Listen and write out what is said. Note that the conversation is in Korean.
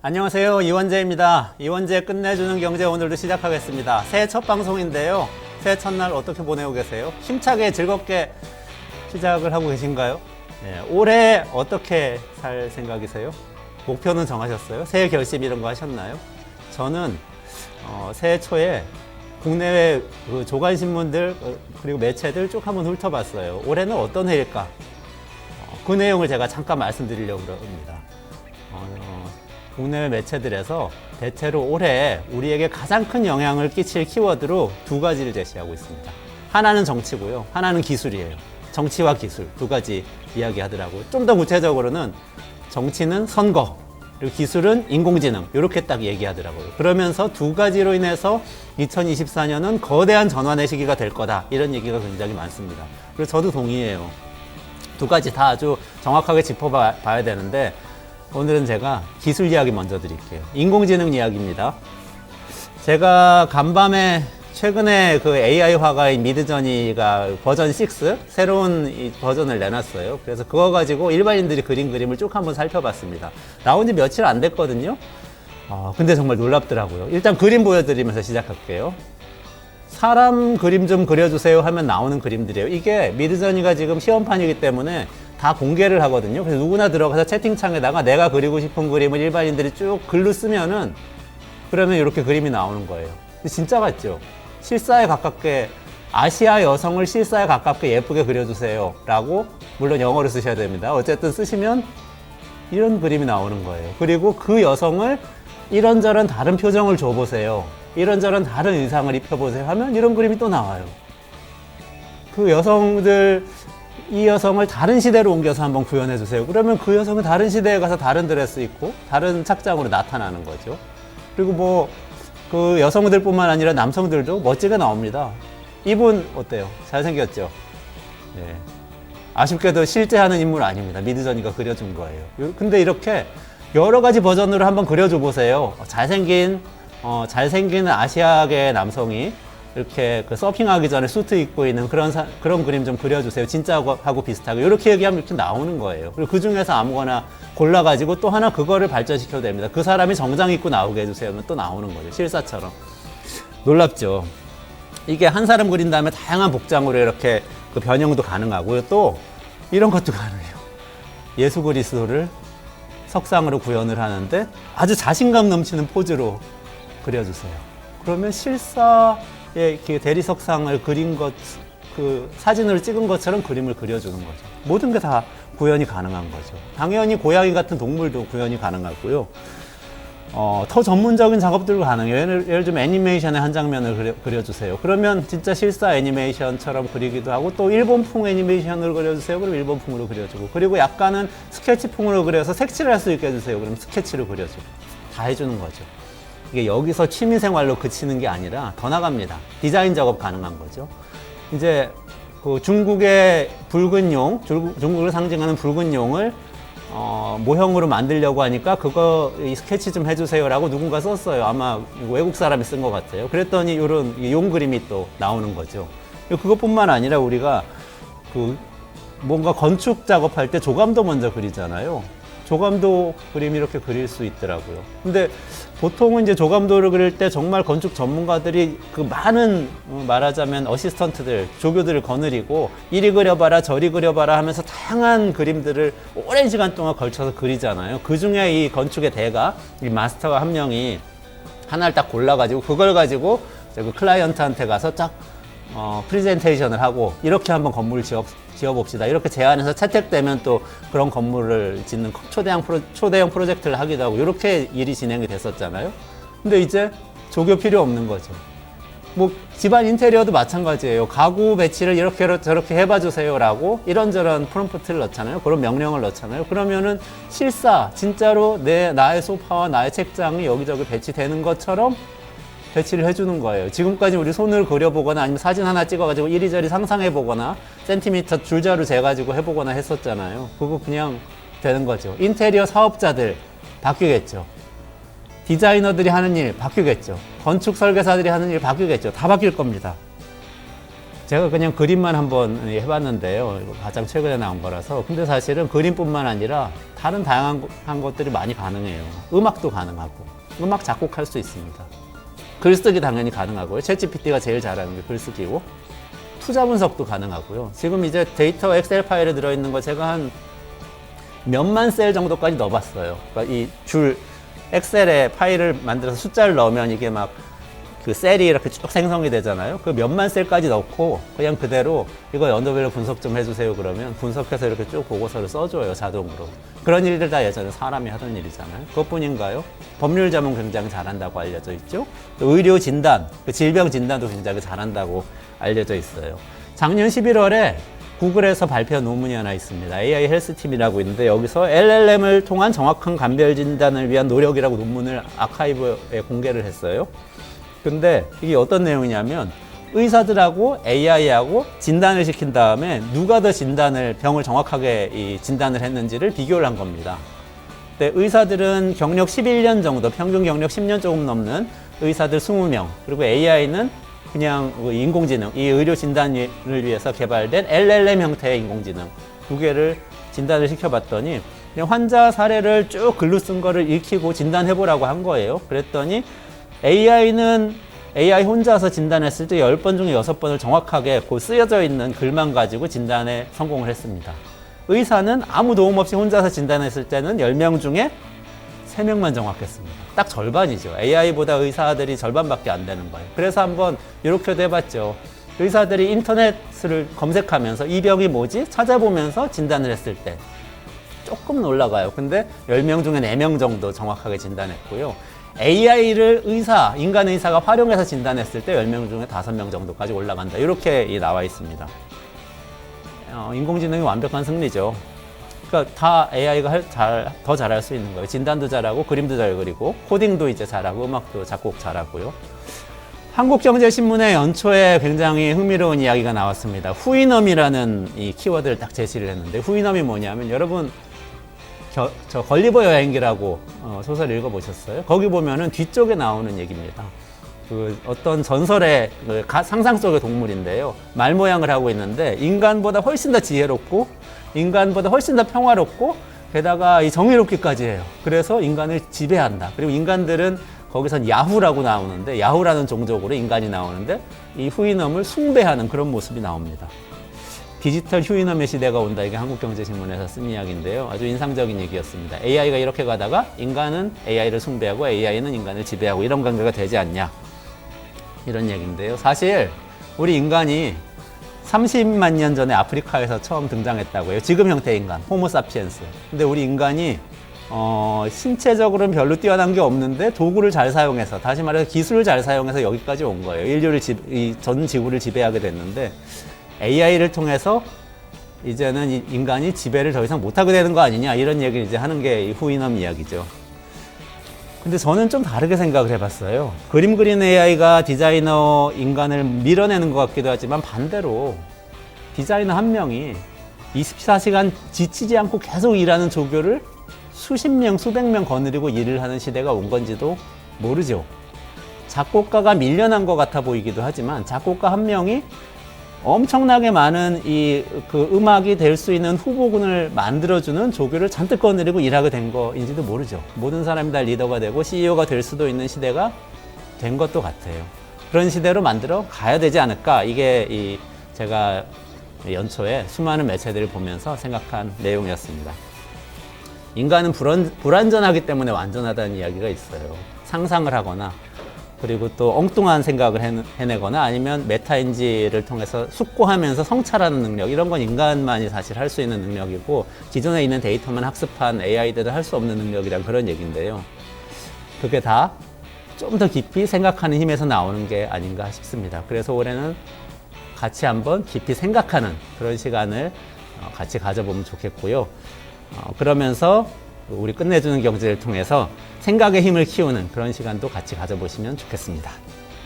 안녕하세요. 이원재입니다. 이원재 끝내주는 경제 오늘도 시작하겠습니다. 새해 첫 방송인데요. 새해 첫날 어떻게 보내고 계세요? 힘차게 즐겁게 시작을 하고 계신가요? 네, 올해 어떻게 살 생각이세요? 목표는 정하셨어요? 새해 결심 이런 거 하셨나요? 저는 새해 초에 국내외 그 조간신문들 그리고 매체들 쭉 한번 훑어봤어요. 올해는 어떤 해일까? 그 내용을 제가 잠깐 말씀드리려고 합니다. 국내외 매체들에서 대체로 올해 우리에게 가장 큰 영향을 끼칠 키워드로 두 가지를 제시하고 있습니다. 하나는 정치고요. 하나는 기술이에요. 정치와 기술 두 가지 이야기하더라고요. 좀 더 구체적으로는 정치는 선거, 그리고 기술은 인공지능 이렇게 딱 얘기하더라고요. 그러면서 두 가지로 인해서 2024년은 거대한 전환의 시기가 될 거다. 이런 얘기가 굉장히 많습니다. 그래서 저도 동의해요. 두 가지 다 아주 정확하게 짚어봐야 되는데 오늘은 제가 기술 이야기 먼저 드릴게요. 인공지능 이야기입니다. 제가 간밤에 최근에 그 AI 화가인 미드저니가 버전 6 새로운 이 버전을 내놨어요. 그래서 그거 가지고 일반인들이 그린 그림을 쭉 한번 살펴봤습니다. 나온 지 며칠 안 됐거든요. 근데 정말 놀랍더라고요. 일단 그림 보여드리면서 시작할게요. 사람 그림 좀 그려주세요 하면 나오는 그림들이에요. 이게 미드저니가 지금 시험판이기 때문에 다 공개를 하거든요. 그래서 누구나 들어가서 채팅창에다가 내가 그리고 싶은 그림을 일반인들이 쭉 글로 쓰면은 그러면 이렇게 그림이 나오는 거예요. 근데 진짜 같죠? 실사에 가깝게 아시아 여성을 실사에 가깝게 예쁘게 그려주세요 라고 물론 영어로 쓰셔야 됩니다. 어쨌든 쓰시면 이런 그림이 나오는 거예요. 그리고 그 여성을 이런저런 다른 표정을 줘보세요. 이런저런 다른 의상을 입혀보세요 하면 이런 그림이 또 나와요. 그 여성들 이 여성을 다른 시대로 옮겨서 한번 구현해 주세요. 그러면 그 여성은 다른 시대에 가서 다른 드레스 입고 다른 착장으로 나타나는 거죠. 그리고 뭐 그 여성들뿐만 아니라 남성들도 멋지게 나옵니다. 이분 어때요? 잘생겼죠? 네. 아쉽게도 실제 하는 인물 아닙니다. 미드저니가 그려준 거예요. 근데 이렇게 여러 가지 버전으로 한번 그려줘 보세요. 잘생긴 아시아계 남성이 이렇게 그 서핑하기 전에 수트 입고 있는 그런 그림 좀 그려주세요. 진짜하고 비슷하게. 이렇게 얘기하면 이렇게 나오는 거예요. 그리고 그 중에서 아무거나 골라가지고 또 하나 그거를 발전시켜도 됩니다. 그 사람이 정장 입고 나오게 해주세요. 하면 또 나오는 거죠. 실사처럼. 놀랍죠? 이게 한 사람 그린 다음에 다양한 복장으로 이렇게 그 변형도 가능하고요. 또 이런 것도 가능해요. 예수 그리스도를 석상으로 구현을 하는데 아주 자신감 넘치는 포즈로 그려주세요. 그러면 실사의 대리석상을 그린 그 사진을 찍은 것처럼 그림을 그려주는 거죠. 모든 게 다 구현이 가능한 거죠. 당연히 고양이 같은 동물도 구현이 가능하고요. 더 전문적인 작업들도 가능해요. 예를 들면 애니메이션의 한 장면을 그려주세요. 그러면 진짜 실사 애니메이션처럼 그리기도 하고 또 일본풍 애니메이션을 그려주세요. 그럼 일본풍으로 그려주고 그리고 약간은 스케치풍으로 그려서 색칠을 할 수 있게 해주세요. 그럼 스케치로 그려주고 다 해주는 거죠. 이게 여기서 취미생활로 그치는 게 아니라 더 나갑니다. 디자인 작업 가능한 거죠. 이제 그 중국의 붉은 용, 중국을 상징하는 붉은 용을 모형으로 만들려고 하니까 그거 이 스케치 좀 해주세요라고 누군가 썼어요. 아마 외국 사람이 쓴 것 같아요. 그랬더니 이런 용 그림이 또 나오는 거죠. 그것뿐만 아니라 우리가 그 뭔가 건축 작업할 때 조감도 먼저 그리잖아요. 조감도 그림 이렇게 그릴 수 있더라고요. 근데 보통은 이제 조감도를 그릴 때 정말 건축 전문가들이 그 많은 말하자면 어시스턴트들, 조교들을 거느리고 이리 그려봐라 저리 그려봐라 하면서 다양한 그림들을 오랜 시간 동안 걸쳐서 그리잖아요. 그 중에 이 건축의 대가, 이 마스터가 한 명이 하나를 딱 골라가지고 그걸 가지고 그 클라이언트한테 가서 딱 프리젠테이션을 하고 이렇게 한번 건물을 지어봅시다. 이렇게 제안해서 채택되면 또 그런 건물을 짓는 초대형 프로젝트를 하기도 하고 이렇게 일이 진행이 됐었잖아요. 근데 이제 조교 필요 없는 거죠. 뭐 집안 인테리어도 마찬가지예요. 가구 배치를 이렇게 저렇게 해봐 주세요라고 이런저런 프롬프트를 넣잖아요. 그런 명령을 넣잖아요. 그러면은 실사 진짜로 나의 소파와 나의 책장이 여기저기 배치되는 것처럼 배치를 해주는 거예요. 지금까지 우리 손을 그려보거나 아니면 사진 하나 찍어가지고 이리저리 상상해보거나 센티미터 줄자로 재가지고 해보거나 했었잖아요. 그거 그냥 되는 거죠. 인테리어 사업자들 바뀌겠죠. 디자이너들이 하는 일 바뀌겠죠. 건축 설계사들이 하는 일 바뀌겠죠. 다 바뀔 겁니다. 제가 그냥 그림만 한번 해봤는데요. 이거 가장 최근에 나온 거라서. 근데 사실은 그림뿐만 아니라 다른 다양한 것들이 많이 가능해요. 음악도 가능하고, 음악 작곡할 수 있습니다. 글쓰기 당연히 가능하고요. 챗GPT가 제일 잘하는 게 글쓰기고, 투자 분석도 가능하고요. 지금 이제 데이터 엑셀 파일에 들어있는 거 제가 한 몇만 셀 정도까지 넣어봤어요. 그러니까 이 줄 엑셀에 파일을 만들어서 숫자를 넣으면 이게 막 그 셀이 이렇게 쭉 생성이 되잖아요. 그 몇만 셀까지 넣고 그냥 그대로 이거 연도별로 분석 좀 해주세요 그러면 분석해서 이렇게 쭉 보고서를 써줘요, 자동으로. 그런 일들 다 예전에 사람이 하던 일이잖아요. 그것뿐인가요? 법률 자문 굉장히 잘한다고 알려져 있죠. 또 의료 진단, 그 질병 진단도 굉장히 잘한다고 알려져 있어요. 작년 11월에 구글에서 발표한 논문이 하나 있습니다. AI 헬스팀이라고 있는데 여기서 LLM을 통한 정확한 감별 진단을 위한 노력이라고 논문을 아카이브에 공개를 했어요. 근데 이게 어떤 내용이냐면 의사들하고 AI하고 진단을 시킨 다음에 누가 더 병을 정확하게 진단을 했는지를 비교를 한 겁니다. 근데 의사들은 경력 11년 정도, 평균 경력 10년 조금 넘는 의사들 20명, 그리고 AI는 그냥 인공지능, 이 의료 진단을 위해서 개발된 LLM 형태의 인공지능 두 개를 진단을 시켜봤더니 그냥 환자 사례를 쭉 글로 쓴 거를 익히고 진단해보라고 한 거예요. 그랬더니 AI는 AI 혼자서 진단했을 때 10번 중에 6번을 정확하게 그 쓰여져 있는 글만 가지고 진단에 성공을 했습니다. 의사는 아무 도움 없이 혼자서 진단했을 때는 10명 중에 3명만 정확했습니다. 딱 절반이죠. AI보다 의사들이 절반밖에 안 되는 거예요. 그래서 한번 이렇게도 해봤죠. 의사들이 인터넷을 검색하면서 이 병이 뭐지? 찾아보면서 진단을 했을 때 조금은 올라가요. 근데 10명 중에 4명 정도 정확하게 진단했고요. AI를 인간 의사가 활용해서 진단했을 때 10명 중에 5명 정도까지 올라간다. 이렇게 나와 있습니다. 인공지능이 완벽한 승리죠. 그러니까 다 AI가 더 잘할 수 있는 거예요. 진단도 잘하고, 그림도 잘 그리고, 코딩도 이제 잘하고, 음악도 작곡 잘하고요. 한국경제신문의 연초에 굉장히 흥미로운 이야기가 나왔습니다. 후이넘이라는 이 키워드를 딱 제시를 했는데, 후이넘이 뭐냐면, 여러분, 저 걸리버 여행기라고 소설 읽어보셨어요? 거기 보면은 뒤쪽에 나오는 얘기입니다. 그 어떤 전설의 상상 속의 동물인데요. 말 모양을 하고 있는데 인간보다 훨씬 더 지혜롭고 인간보다 훨씬 더 평화롭고 게다가 이 정의롭기까지 해요. 그래서 인간을 지배한다. 그리고 인간들은 거기선 야후라고 나오는데 야후라는 종족으로 인간이 나오는데 이 후이넘을 숭배하는 그런 모습이 나옵니다. 디지털 휴이넘의 시대가 온다. 이게 한국경제신문에서 쓴 이야기인데요. 아주 인상적인 얘기였습니다. AI가 이렇게 가다가 인간은 AI를 숭배하고 AI는 인간을 지배하고 이런 관계가 되지 않냐. 이런 얘기인데요. 사실 우리 인간이 30만 년 전에 아프리카에서 처음 등장했다고 해요. 지금 형태의 인간, 호모사피엔스. 근데 우리 인간이 신체적으로는 별로 뛰어난 게 없는데 도구를 잘 사용해서, 다시 말해서 기술을 잘 사용해서 여기까지 온 거예요. 인류를 전 지구를 지배하게 됐는데 AI를 통해서 이제는 인간이 지배를 더 이상 못하게 되는 거 아니냐, 이런 얘기를 이제 하는 게 이 후이넘 이야기죠. 근데 저는 좀 다르게 생각을 해봤어요. 그림 그리는 AI가 디자이너 인간을 밀어내는 것 같기도 하지만 반대로 디자이너 한 명이 24시간 지치지 않고 계속 일하는 조교를 수십 명, 수백 명 거느리고 일을 하는 시대가 온 건지도 모르죠. 작곡가가 밀려난 것 같아 보이기도 하지만 작곡가 한 명이 엄청나게 많은 그 음악이 될 수 있는 후보군을 만들어주는 조교를 잔뜩 거느리고 일하게 된 거인지도 모르죠. 모든 사람이 다 리더가 되고 CEO가 될 수도 있는 시대가 된 것도 같아요. 그런 시대로 만들어 가야 되지 않을까. 이게 제가 연초에 수많은 매체들을 보면서 생각한 내용이었습니다. 인간은 불완전하기 때문에 완전하다는 이야기가 있어요. 상상을 하거나 그리고 또 엉뚱한 생각을 해내거나 아니면 메타인지를 통해서 숙고하면서 성찰하는 능력, 이런 건 인간만이 사실 할 수 있는 능력이고 기존에 있는 데이터만 학습한 AI들은 할 수 없는 능력이란 그런 얘기인데요. 그게 다 좀 더 깊이 생각하는 힘에서 나오는 게 아닌가 싶습니다. 그래서 올해는 같이 한번 깊이 생각하는 그런 시간을 같이 가져보면 좋겠고요. 그러면서 우리 끝내주는 경제를 통해서 생각의 힘을 키우는 그런 시간도 같이 가져보시면 좋겠습니다.